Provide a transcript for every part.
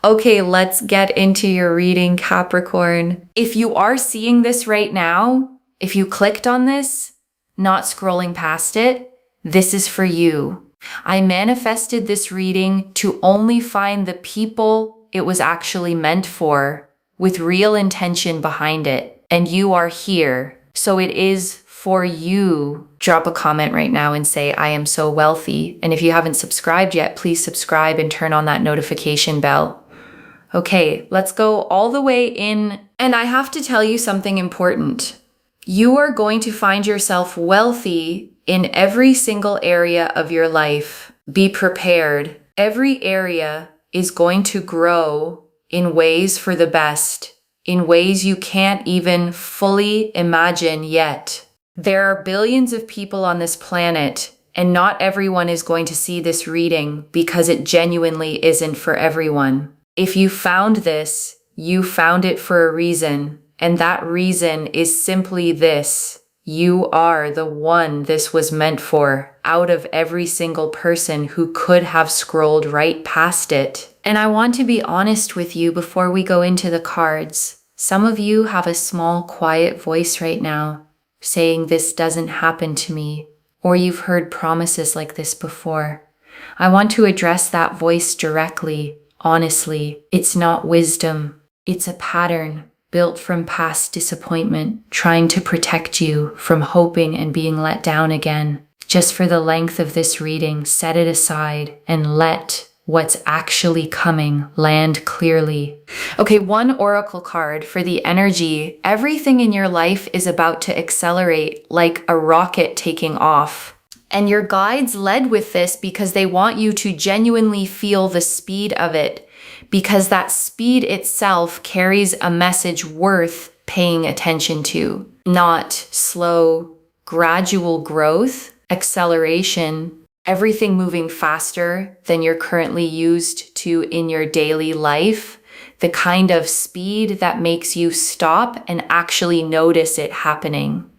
Okay, let's get into your reading, Capricorn. If you are seeing this right now, if you clicked on this, not scrolling past it, this is for you. I manifested this reading to only find the people it was actually meant for, with real intention behind it. And you are here, so it is for you. Drop a comment right now and say, I am so wealthy. And if you haven't subscribed yet, please subscribe and turn on that notification bell. Okay, let's go all the way in. And I have to tell you something important. You are going to find yourself wealthy in every single area of your life. Be prepared. Every area is going to grow in ways for the best, in ways you can't even fully imagine yet. There are billions of people on this planet, and not everyone is going to see this reading because it genuinely isn't for everyone. If you found this, you found it for a reason, and that reason is simply this. You are the one this was meant for, out of every single person who could have scrolled right past it. And I want to be honest with you before we go into the cards. Some of you have a small, quiet voice right now, saying this doesn't happen to me, or you've heard promises like this before. I want to address that voice directly. Honestly, it's not wisdom. It's a pattern built from past disappointment, trying to protect you from hoping and being let down again. Just for the length of this reading, set it aside and let what's actually coming land clearly. Okay, one oracle card for the energy. Everything in your life is about to accelerate like a rocket taking off. And your guides led with this because they want you to genuinely feel the speed of it, because that speed itself carries a message worth paying attention to. Not slow, gradual growth, acceleration, everything moving faster than you're currently used to in your daily life, the kind of speed that makes you stop and actually notice it happening.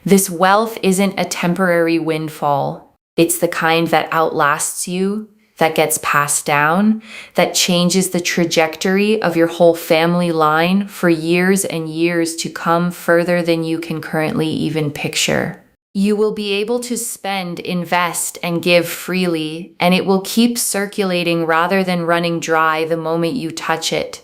This wealth isn't a temporary windfall. It's the kind that outlasts you, that gets passed down, that changes the trajectory of your whole family line for years and years to come, further than you can currently even picture. You will be able to spend, invest, and give freely, and it will keep circulating rather than running dry the moment you touch it.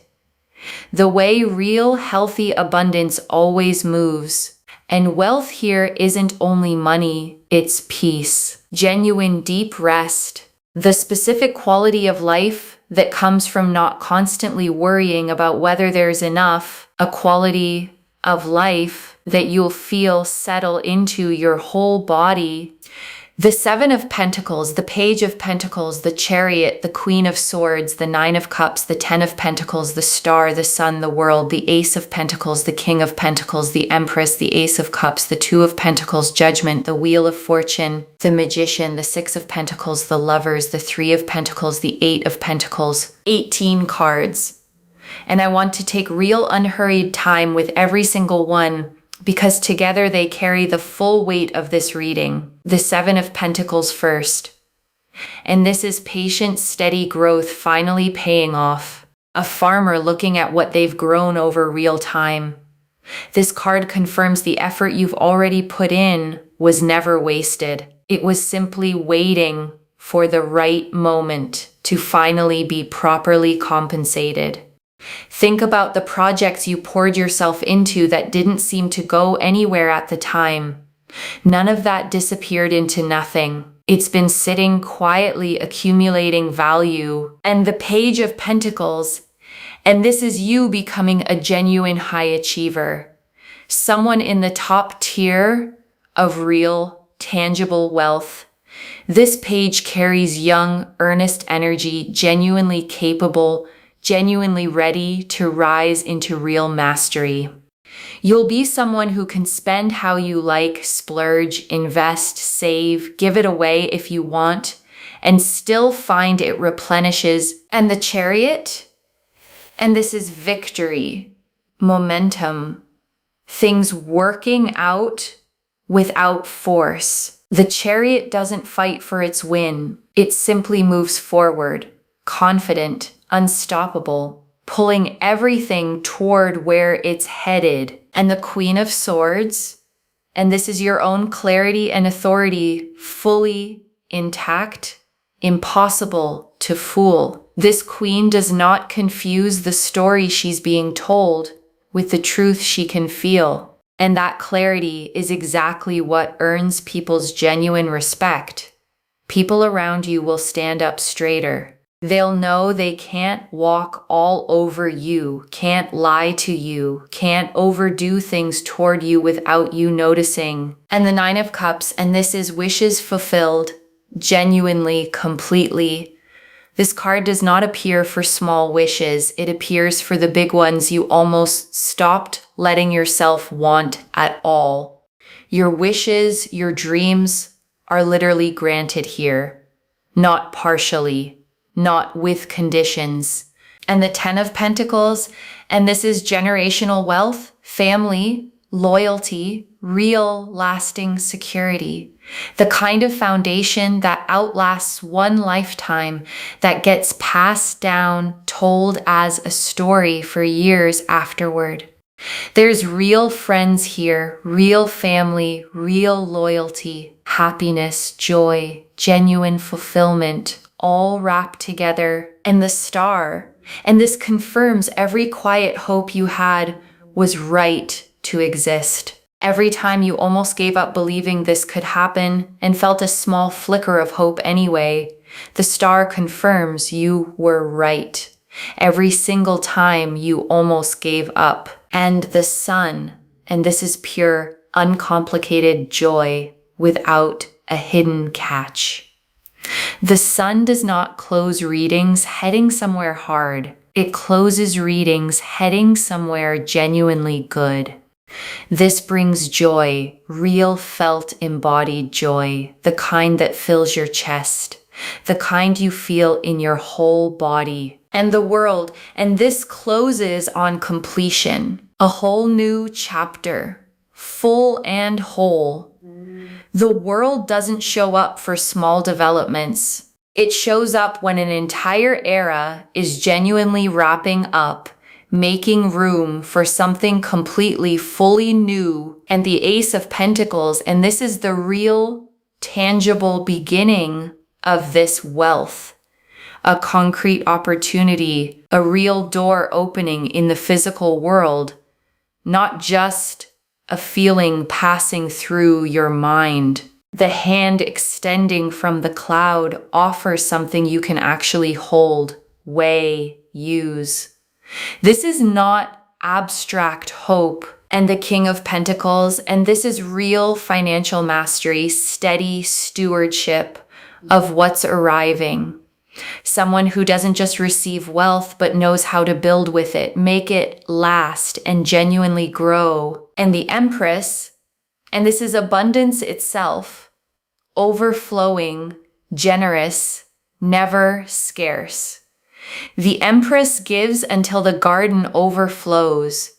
The way real, healthy abundance always moves. And wealth here isn't only money, it's peace, genuine deep rest, the specific quality of life that comes from not constantly worrying about whether there's enough, a quality of life that you'll feel settle into your whole body. The Seven of Pentacles, the Page of Pentacles, the Chariot, the Queen of Swords, the Nine of Cups, the Ten of Pentacles, the Star, the Sun, the World, the Ace of Pentacles, the King of Pentacles, the Empress, the Ace of Cups, the Two of Pentacles, Judgment, the Wheel of Fortune, the Magician, the Six of Pentacles, the Lovers, the Three of Pentacles, the Eight of Pentacles. 18 cards. And I want to take real unhurried time with every single one, because together they carry the full weight of this reading. The Seven of Pentacles first. And this is patient, steady growth finally paying off. A farmer looking at what they've grown over real time. This card confirms the effort you've already put in was never wasted. It was simply waiting for the right moment to finally be properly compensated. Think about the projects you poured yourself into that didn't seem to go anywhere at the time. None of that disappeared into nothing. It's been sitting quietly accumulating value. And the Page of Pentacles, and this is you becoming a genuine high achiever. Someone in the top tier of real, tangible wealth. This page carries young, earnest energy, genuinely capable, genuinely ready to rise into real mastery. You'll be someone who can spend how you like, splurge, invest, save, give it away if you want, and still find it replenishes. And the Chariot? And this is victory, momentum, things working out without force. The Chariot doesn't fight for its win. It simply moves forward, confident, unstoppable, pulling everything toward where it's headed. And the Queen of Swords, and this is your own clarity and authority, fully intact, impossible to fool. This queen does not confuse the story she's being told with the truth she can feel. And that clarity is exactly what earns people's genuine respect. People around you will stand up straighter. They'll know they can't walk all over you, can't lie to you, can't overdo things toward you without you noticing. And the Nine of Cups, and this is wishes fulfilled, genuinely, completely. This card does not appear for small wishes. It appears for the big ones you almost stopped letting yourself want at all. Your wishes, your dreams are literally granted here, not partially, not with conditions. And the Ten of Pentacles, and this is generational wealth, family, loyalty, real lasting security. The kind of foundation that outlasts one lifetime, that gets passed down, told as a story for years afterward. There's real friends here, real family, real loyalty, happiness, joy, genuine fulfillment, all wrapped together. And the Star, and this confirms every quiet hope you had was right to exist. Every time you almost gave up believing this could happen and felt a small flicker of hope anyway, the Star confirms you were right. Every single time you almost gave up. And the Sun, and this is pure, uncomplicated joy without a hidden catch. The Sun does not close readings heading somewhere hard. It closes readings heading somewhere genuinely good. This brings joy, real felt embodied joy, the kind that fills your chest, the kind you feel in your whole body and the world. And this closes on completion, a whole new chapter, full and whole. The world doesn't show up for small developments. It shows up when an entire era is genuinely wrapping up, making room for something completely, fully new. And the Ace of Pentacles, and this is the real, tangible beginning of this wealth. A concrete opportunity, a real door opening in the physical world, not just a feeling passing through your mind. The hand extending from the cloud offers something you can actually hold, weigh, use. This is not abstract hope. And the King of Pentacles, and this is real financial mastery, steady stewardship of what's arriving. Someone who doesn't just receive wealth, but knows how to build with it, make it last and genuinely grow. And the Empress, and this is abundance itself, overflowing, generous, never scarce. The Empress gives until the garden overflows,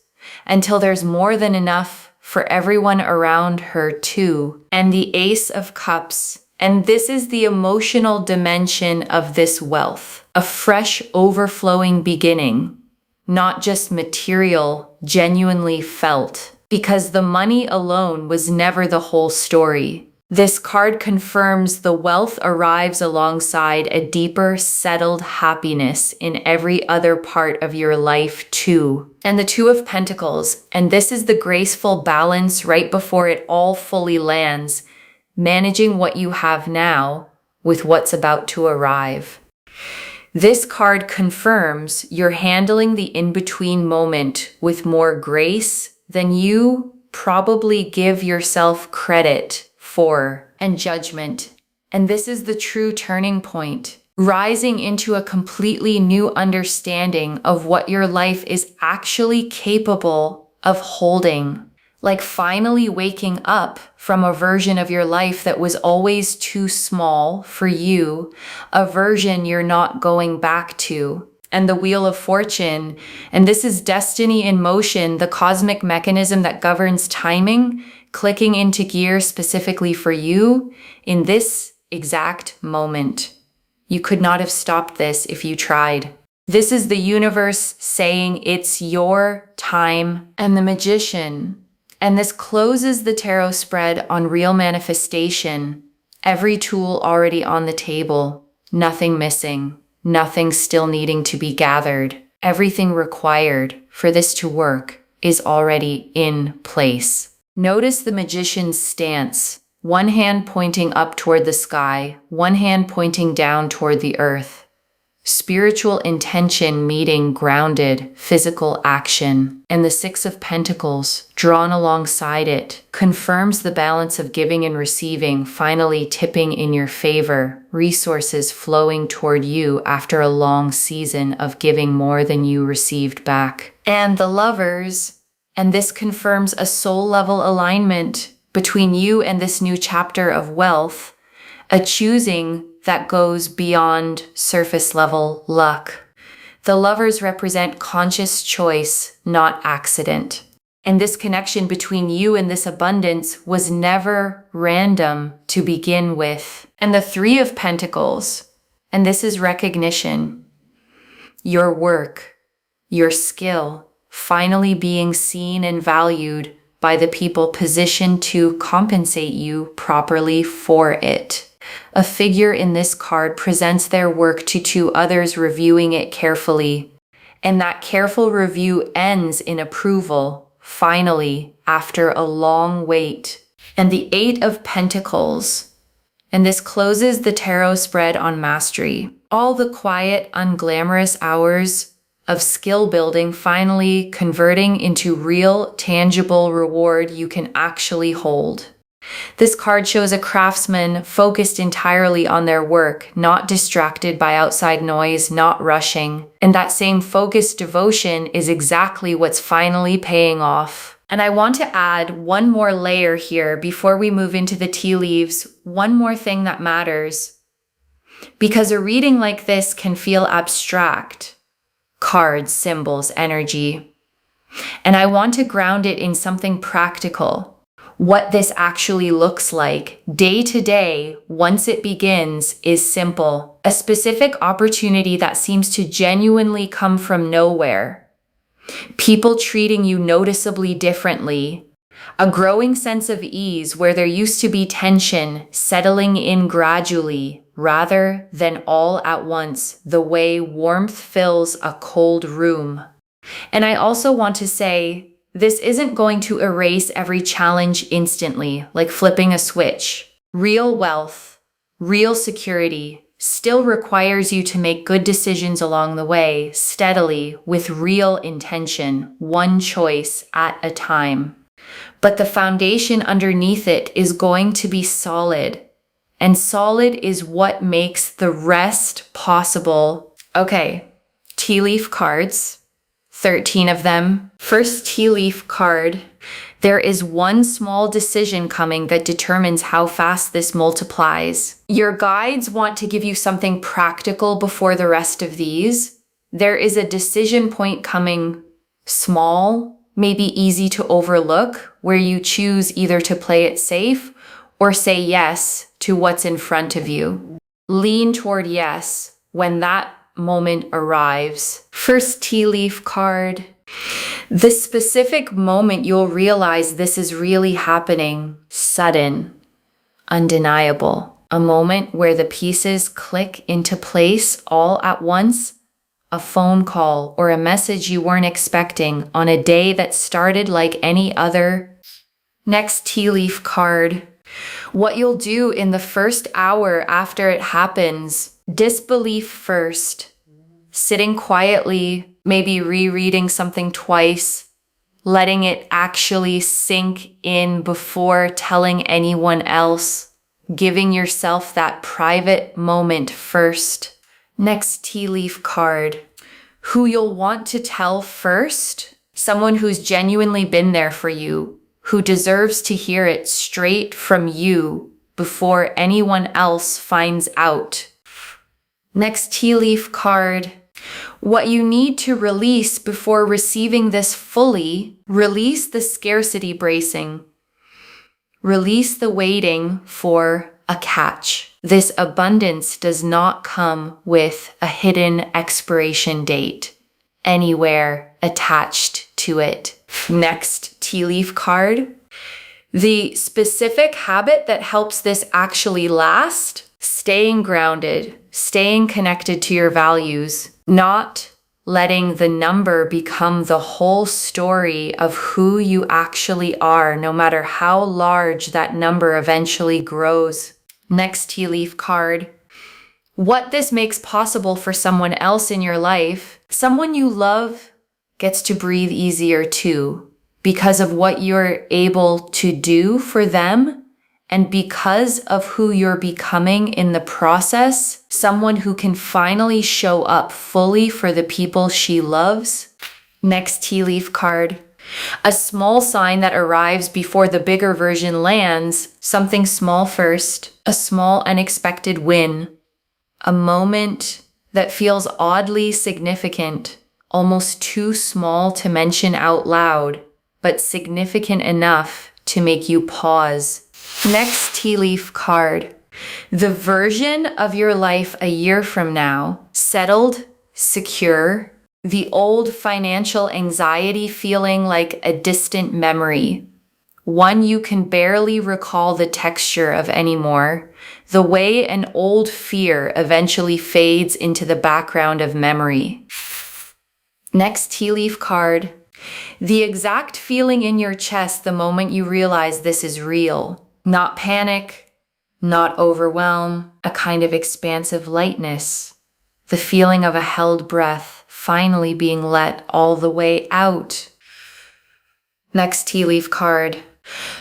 until there's more than enough for everyone around her too. And the Ace of Cups, and this is the emotional dimension of this wealth, a fresh overflowing beginning, not just material, genuinely felt, because the money alone was never the whole story. This card confirms the wealth arrives alongside a deeper, settled happiness in every other part of your life too. And the Two of Pentacles, and this is the graceful balance right before it all fully lands, managing what you have now with what's about to arrive. This card confirms you're handling the in-between moment with more grace than you probably give yourself credit for, and judgment. And this is the true turning point, rising into a completely new understanding of what your life is actually capable of holding. Like finally waking up from a version of your life that was always too small for you, a version you're not going back to. And the Wheel of Fortune, and this is destiny in motion, the cosmic mechanism that governs timing, clicking into gear specifically for you in this exact moment. You could not have stopped this if you tried. This is the universe saying it's your time. And the Magician. And this closes the tarot spread on real manifestation. Every tool already on the table. Nothing missing. Nothing still needing to be gathered. Everything required for this to work is already in place. Notice the Magician's stance. One hand pointing up toward the sky, one hand pointing down toward the earth. Spiritual intention meeting grounded physical action. And the Six of Pentacles, drawn alongside it, confirms the balance of giving and receiving finally tipping in your favor, resources flowing toward you after a long season of giving more than you received back. And the Lovers, and this confirms a soul-level alignment between you and this new chapter of wealth, a choosing that goes beyond surface-level luck. The Lovers represent conscious choice, not accident. And this connection between you and this abundance was never random to begin with. And the Three of Pentacles, and this is recognition. Your work, your skill, finally being seen and valued by the people positioned to compensate you properly for it. A figure in this card presents their work to two others reviewing it carefully, and that careful review ends in approval, finally, after a long wait. And the Eight of Pentacles, and this closes the tarot spread on mastery. All the quiet, unglamorous hours of skill building finally converting into real, tangible reward you can actually hold. This card shows a craftsman focused entirely on their work, not distracted by outside noise, not rushing. And that same focused devotion is exactly what's finally paying off. And I want to add one more layer here before we move into the tea leaves, one more thing that matters. Because a reading like this can feel abstract. Cards, symbols, energy. And I want to ground it in something practical. What this actually looks like day to day once it begins is simple. A specific opportunity that seems to genuinely come from nowhere. People treating you noticeably differently. A growing sense of ease where there used to be tension settling in gradually rather than all at once, the way warmth fills a cold room. And I also want to say, this isn't going to erase every challenge instantly, like flipping a switch. Real wealth, real security, still requires you to make good decisions along the way, steadily, with real intention, one choice at a time. But the foundation underneath it is going to be solid. And solid is what makes the rest possible. Okay, tea leaf cards. 13 of them. First tea leaf card. There is one small decision coming that determines how fast this multiplies. Your guides want to give you something practical before the rest of these. There is a decision point coming, small, maybe easy to overlook, where you choose either to play it safe or say yes to what's in front of you. Lean toward yes when that moment arrives. First tea leaf card. The specific moment you'll realize this is really happening. Sudden. Undeniable. A moment where the pieces click into place all at once. A phone call or a message you weren't expecting on a day that started like any other. Next tea leaf card. What you'll do in the first hour after it happens. Disbelief first, sitting quietly, maybe rereading something twice, letting it actually sink in before telling anyone else, giving yourself that private moment first. Next tea leaf card. Who you'll want to tell first? Someone who's genuinely been there for you, who deserves to hear it straight from you before anyone else finds out. Next tea leaf card. What you need to release before receiving this fully, release the scarcity bracing. Release the waiting for a catch. This abundance does not come with a hidden expiration date anywhere attached to it. Next tea leaf card. The specific habit that helps this actually last: staying grounded, staying connected to your values, not letting the number become the whole story of who you actually are, no matter how large that number eventually grows. Next tea leaf card. What this makes possible for someone else in your life: someone you love gets to breathe easier too, because of what you're able to do for them and because of who you're becoming in the process. Someone who can finally show up fully for the people she loves. Next tea leaf card. A small sign that arrives before the bigger version lands. Something small first. A small unexpected win. A moment that feels oddly significant, almost too small to mention out loud, but significant enough to make you pause. Next tea leaf card. The version of your life a year from now: settled, secure, the old financial anxiety feeling like a distant memory, one you can barely recall the texture of anymore, the way an old fear eventually fades into the background of memory. Next tea leaf card. The exact feeling in your chest the moment you realize this is real. Not panic, not overwhelm, a kind of expansive lightness. The feeling of a held breath finally being let all the way out. Next tea leaf card.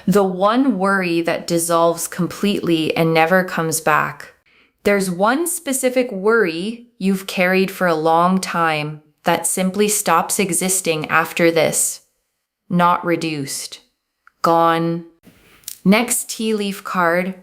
The one worry that dissolves completely and never comes back. There's one specific worry you've carried for a long time that simply stops existing after this. Not reduced. Gone. Next tea leaf card.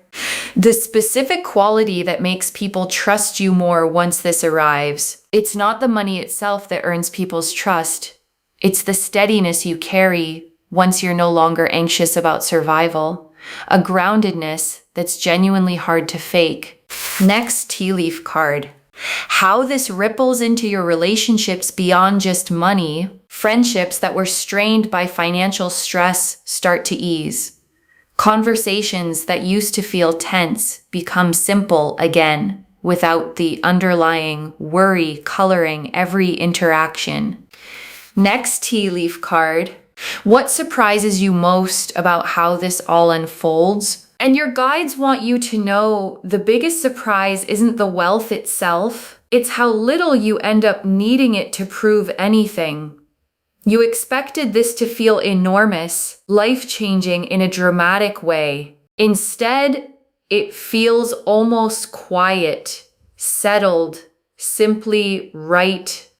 The specific quality that makes people trust you more once this arrives. It's not the money itself that earns people's trust. It's the steadiness you carry once you're no longer anxious about survival. A groundedness that's genuinely hard to fake. Next tea leaf card. How this ripples into your relationships beyond just money. Friendships that were strained by financial stress start to ease. Conversations that used to feel tense become simple again, without the underlying worry coloring every interaction. Next tea leaf card. What surprises you most about how this all unfolds? And your guides want you to know the biggest surprise isn't the wealth itself. It's how little you end up needing it to prove anything. You expected this to feel enormous, life-changing in a dramatic way. Instead, it feels almost quiet, settled, simply right.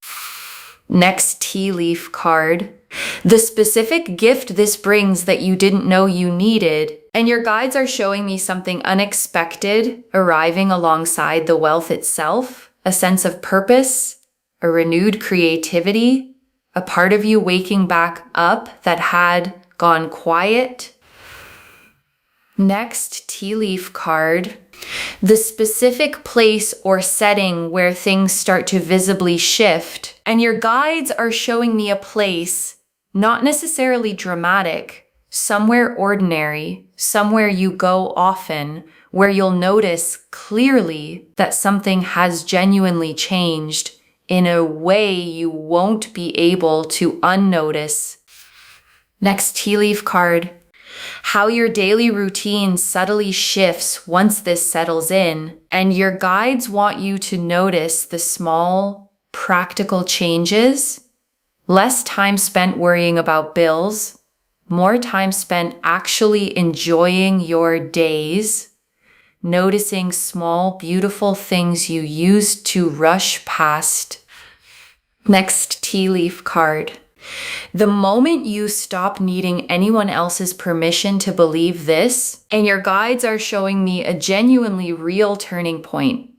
Next tea leaf card. The specific gift this brings that you didn't know you needed. And your guides are showing me something unexpected arriving alongside the wealth itself. A sense of purpose, a renewed creativity, a part of you waking back up that had gone quiet. Next tea leaf card. The specific place or setting where things start to visibly shift. And your guides are showing me a place, not necessarily dramatic, somewhere ordinary, somewhere you go often, where you'll notice clearly that something has genuinely changed in a way you won't be able to unnotice. Next tea leaf card. How your daily routine subtly shifts once this settles in, and your guides want you to notice the small, practical changes. Less time spent worrying about bills, more time spent actually enjoying your days, noticing small, beautiful things you used to rush past. Next tea leaf card. The moment you stop needing anyone else's permission to believe this, and your guides are showing me a genuinely real turning point.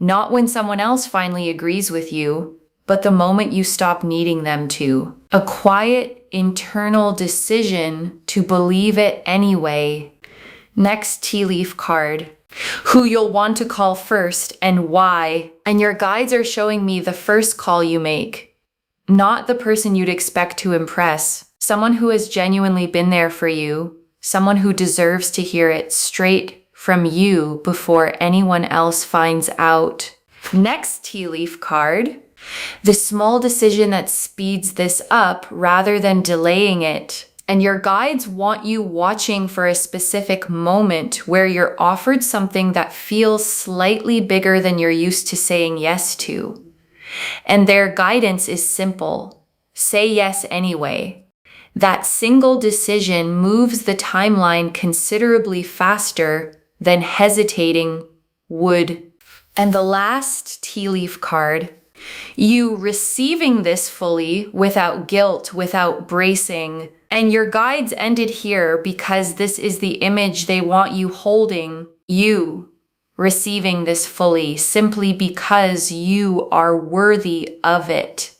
Not when someone else finally agrees with you, but the moment you stop needing them to. A quiet, internal decision to believe it anyway. Next tea leaf card. who you'll want to call first and why. And your guides are showing me the first call you make, not the person you'd expect to impress. Someone who has genuinely been there for you, someone who deserves to hear it straight from you before anyone else finds out. Next tea leaf card, the small decision that speeds this up rather than delaying it. And your guides want you watching for a specific moment where you're offered something that feels slightly bigger than you're used to saying yes to. And their guidance is simple. Say yes anyway. That single decision moves the timeline considerably faster than hesitating would. And the last tea leaf card, you receiving this fully without guilt, without bracing. And your guides ended here because this is the image they want you holding, you receiving this fully simply because you are worthy of it.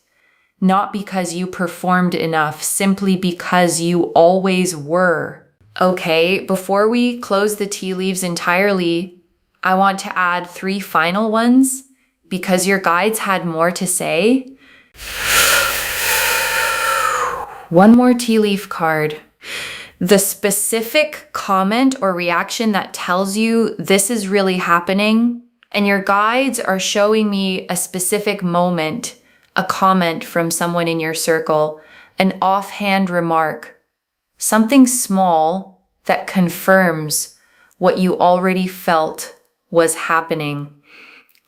Not because you performed enough, simply because you always were. Okay, before we close the tea leaves entirely, I want to add 3 final ones because your guides had more to say. One more tea leaf card. The specific comment or reaction that tells you this is really happening, and your guides are showing me a specific moment, a comment from someone in your circle, an offhand remark, something small that confirms what you already felt was happening,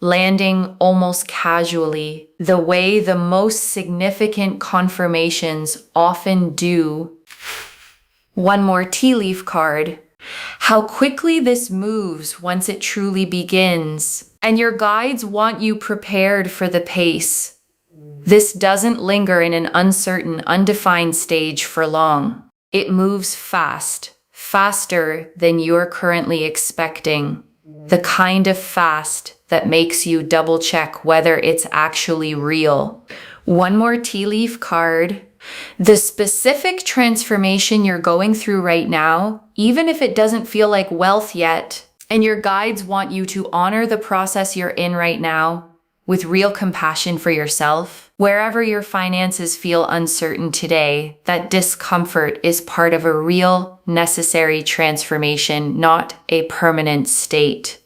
landing almost casually, the way the most significant confirmations often do. One more tea leaf card. How quickly this moves once it truly begins. And your guides want you prepared for the pace. This doesn't linger in an uncertain, undefined stage for long. It moves fast, faster than you're currently expecting. The kind of fast that makes you double check whether it's actually real. One more tea leaf card. The specific transformation you're going through right now, even if it doesn't feel like wealth yet, and your guides want you to honor the process you're in right now with real compassion for yourself. Wherever your finances feel uncertain today, that discomfort is part of a real, necessary transformation, not a permanent state.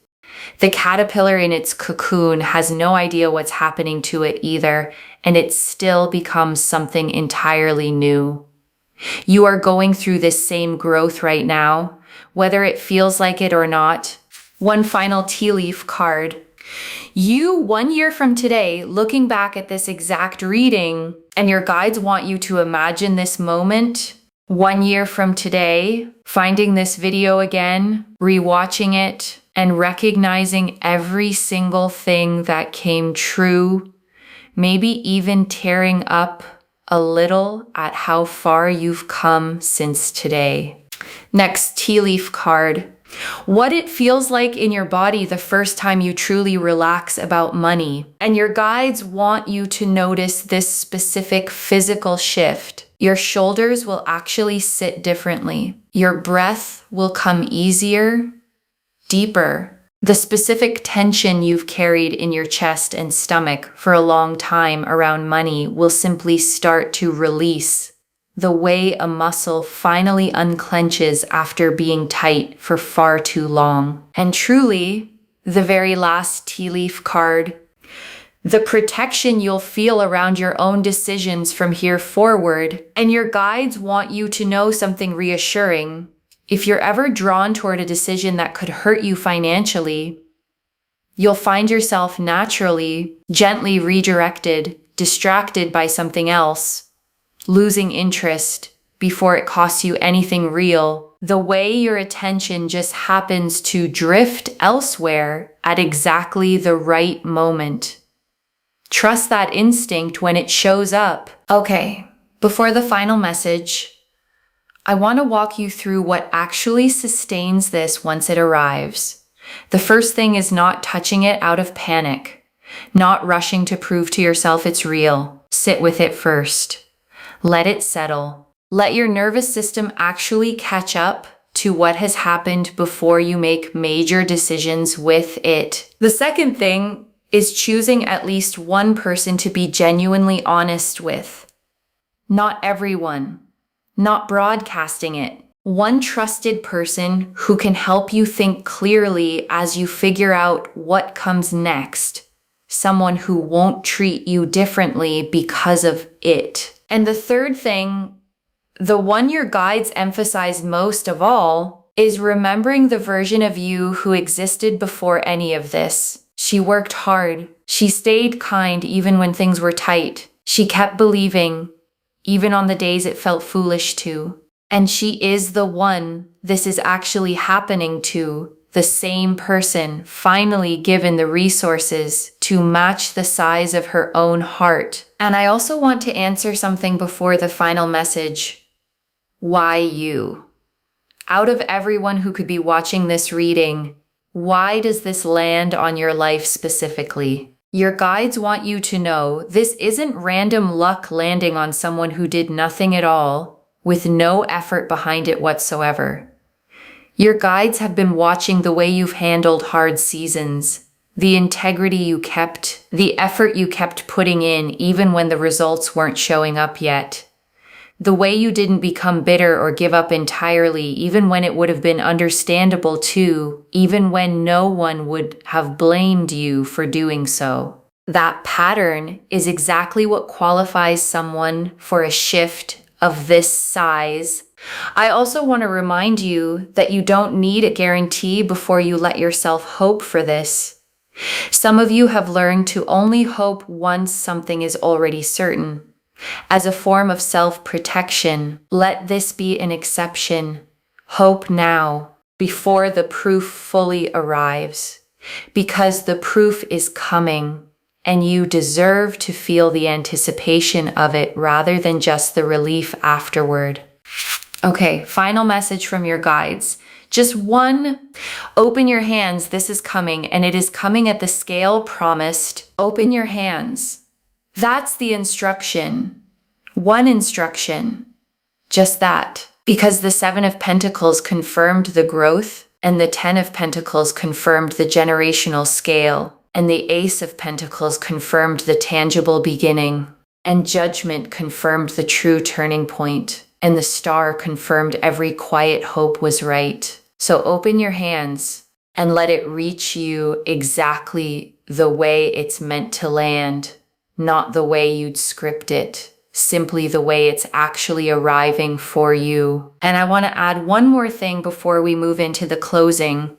The caterpillar in its cocoon has no idea what's happening to it either, and it still becomes something entirely new. You are going through this same growth right now, whether it feels like it or not. One final tea leaf card. You, 1 year from today, looking back at this exact reading, and your guides want you to imagine this moment. 1 year from today, finding this video again, rewatching it, and recognizing every single thing that came true, maybe even tearing up a little at how far you've come since today. Next tea leaf card. What it feels like in your body the first time you truly relax about money. And your guides want you to notice this specific physical shift. Your shoulders will actually sit differently. Your breath will come easier, deeper. The specific tension you've carried in your chest and stomach for a long time around money will simply start to release, the way a muscle finally unclenches after being tight for far too long. And truly, the very last tea leaf card, the protection you'll feel around your own decisions from here forward. And your guides want you to know something reassuring. If you're ever drawn toward a decision that could hurt you financially, you'll find yourself naturally, gently redirected, distracted by something else, losing interest before it costs you anything real. The way your attention just happens to drift elsewhere at exactly the right moment. Trust that instinct when it shows up. Okay, before the final message, I want to walk you through what actually sustains this once it arrives. The first thing is not touching it out of panic, not rushing to prove to yourself it's real. Sit with it first. Let it settle. Let your nervous system actually catch up to what has happened before you make major decisions with it. The second thing is choosing at least one person to be genuinely honest with. Not everyone. Not broadcasting it. One trusted person who can help you think clearly as you figure out what comes next. Someone who won't treat you differently because of it. And the third thing, the one your guides emphasize most of all, is remembering the version of you who existed before any of this. She worked hard. She stayed kind even when things were tight. She kept believing, even on the days it felt foolish to. And she is the one this is actually happening to, the same person finally given the resources to match the size of her own heart. And I also want to answer something before the final message. Why you? Out of everyone who could be watching this reading, why does this land on your life specifically? Your guides want you to know this isn't random luck landing on someone who did nothing at all, with no effort behind it whatsoever. Your guides have been watching the way you've handled hard seasons, the integrity you kept, the effort you kept putting in even when the results weren't showing up yet. The way you didn't become bitter or give up entirely, even when it would have been understandable to, even when no one would have blamed you for doing so. That pattern is exactly what qualifies someone for a shift of this size. I also want to remind you that you don't need a guarantee before you let yourself hope for this. Some of you have learned to only hope once something is already certain. As a form of self-protection, let this be an exception. Hope now, before the proof fully arrives, because the proof is coming, and you deserve to feel the anticipation of it rather than just the relief afterward. Okay, final message from your guides. Just one. Open your hands, this is coming, and it is coming at the scale promised. Open your hands. That's the instruction. One instruction. Just that. Because the Seven of Pentacles confirmed the growth, and the Ten of Pentacles confirmed the generational scale, and the Ace of Pentacles confirmed the tangible beginning, and Judgment confirmed the true turning point, and the Star confirmed every quiet hope was right. So open your hands and let it reach you exactly the way it's meant to land. Not the way you'd script it, simply the way it's actually arriving for you. And I want to add one more thing before we move into the closing.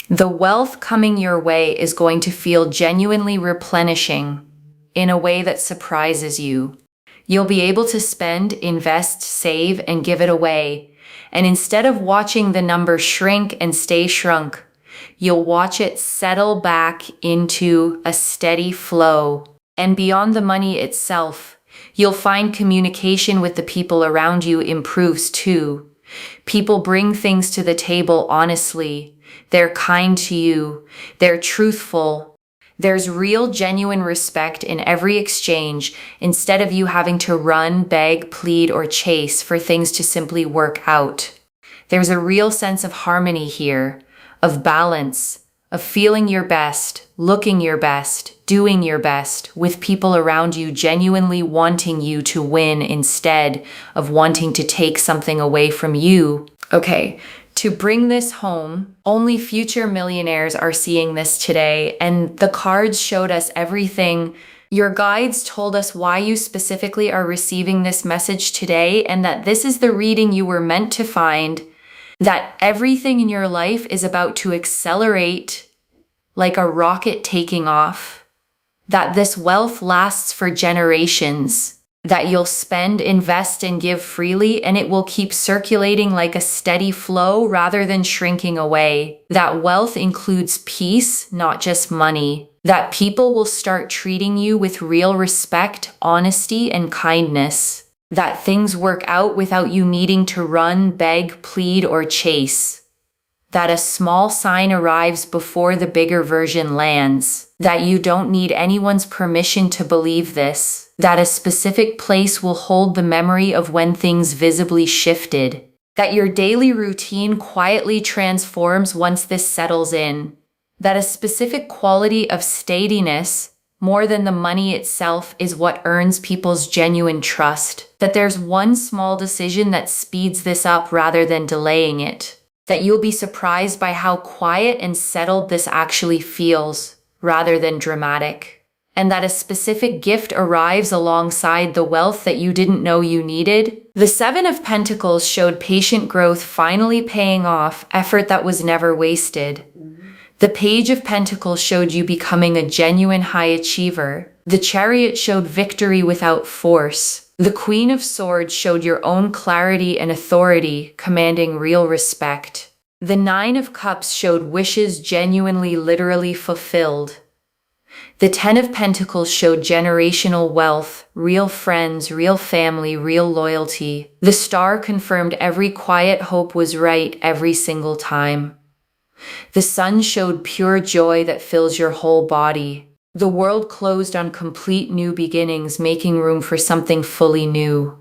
The wealth coming your way is going to feel genuinely replenishing in a way that surprises you. You'll be able to spend, invest, save, and give it away. And instead of watching the number shrink and stay shrunk, you'll watch it settle back into a steady flow. And beyond the money itself, you'll find communication with the people around you improves too. People bring things to the table honestly. They're kind to you. They're truthful. There's real, genuine respect in every exchange instead of you having to run, beg, plead, or chase for things to simply work out. There's a real sense of harmony here, of balance, of feeling your best, looking your best, doing your best, with people around you genuinely wanting you to win instead of wanting to take something away from you. Okay, to bring this home, only future millionaires are seeing this today, and the cards showed us everything. Your guides told us why you specifically are receiving this message today, and that this is the reading you were meant to find, that everything in your life is about to accelerate like a rocket taking off, that this wealth lasts for generations, that you'll spend, invest, and give freely, and it will keep circulating like a steady flow rather than shrinking away. That wealth includes peace, not just money. That people will start treating you with real respect, honesty, and kindness. That things work out without you needing to run, beg, plead, or chase. That a small sign arrives before the bigger version lands. That you don't need anyone's permission to believe this. That a specific place will hold the memory of when things visibly shifted. That your daily routine quietly transforms once this settles in. That a specific quality of steadiness, more than the money itself, is what earns people's genuine trust. That there's one small decision that speeds this up rather than delaying it. That you'll be surprised by how quiet and settled this actually feels, rather than dramatic. And that a specific gift arrives alongside the wealth that you didn't know you needed. The Seven of Pentacles showed patient growth finally paying off, effort that was never wasted. The Page of Pentacles showed you becoming a genuine high achiever. The Chariot showed victory without force. The Queen of Swords showed your own clarity and authority, commanding real respect. The Nine of Cups showed wishes genuinely, literally fulfilled. The Ten of Pentacles showed generational wealth, real friends, real family, real loyalty. The Star confirmed every quiet hope was right every single time. The Sun showed pure joy that fills your whole body. The world closed on complete new beginnings, making room for something fully new.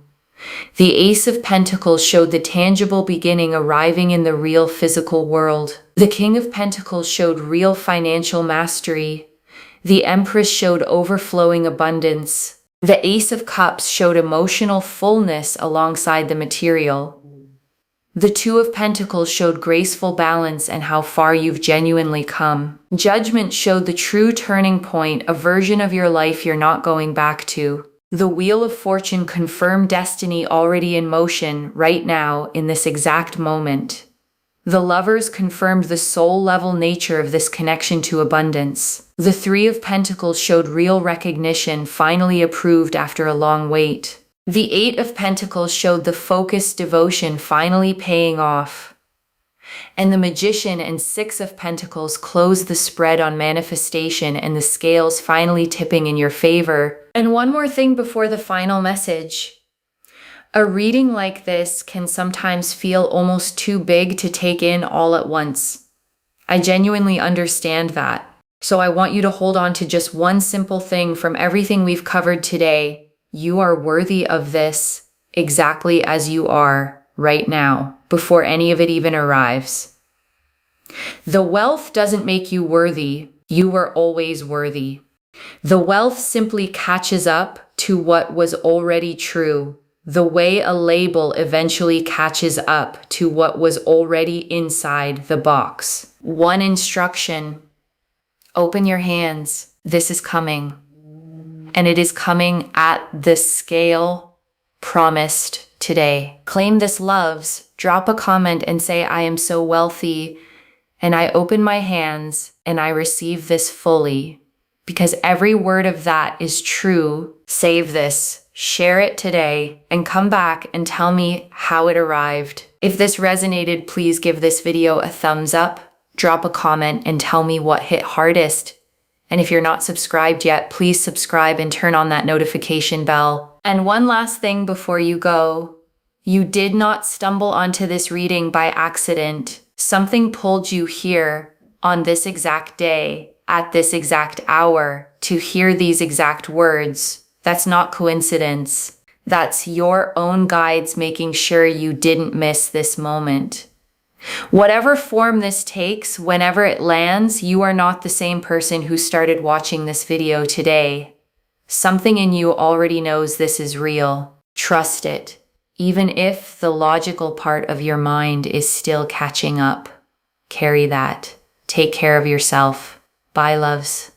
The Ace of Pentacles showed the tangible beginning arriving in the real physical world. The King of Pentacles showed real financial mastery. The Empress showed overflowing abundance. The Ace of Cups showed emotional fullness alongside the material. The Two of Pentacles showed graceful balance and how far you've genuinely come. Judgment showed the true turning point, a version of your life you're not going back to. The Wheel of Fortune confirmed destiny already in motion right now in this exact moment. The Lovers confirmed the soul-level nature of this connection to abundance. The Three of Pentacles showed real recognition, finally approved after a long wait. The Eight of Pentacles showed the focused devotion finally paying off. And the Magician and Six of Pentacles closed the spread on manifestation and the scales finally tipping in your favor. And one more thing before the final message. A reading like this can sometimes feel almost too big to take in all at once. I genuinely understand that. So I want you to hold on to just one simple thing from everything we've covered today. You are worthy of this exactly as you are right now, before any of it even arrives. The wealth doesn't make you worthy. You were always worthy. The wealth simply catches up to what was already true. The way a label eventually catches up to what was already inside the box. One instruction: open your hands. This is coming. And it is coming at the scale promised today. Claim this, loves. Drop a comment and say, I am so wealthy, and I open my hands and I receive this fully. Because every word of that is true. Save this. Share it today and come back and tell me how it arrived. If this resonated, please give this video a thumbs up, drop a comment, and tell me what hit hardest. And if you're not subscribed yet, please subscribe and turn on that notification bell. And one last thing before you go. You did not stumble onto this reading by accident. Something pulled you here on this exact day, at this exact hour, to hear these exact words. That's not coincidence. That's your own guides making sure you didn't miss this moment. Whatever form this takes, whenever it lands, you are not the same person who started watching this video today. Something in you already knows this is real. Trust it, even if the logical part of your mind is still catching up. Carry that. Take care of yourself. Bye, loves.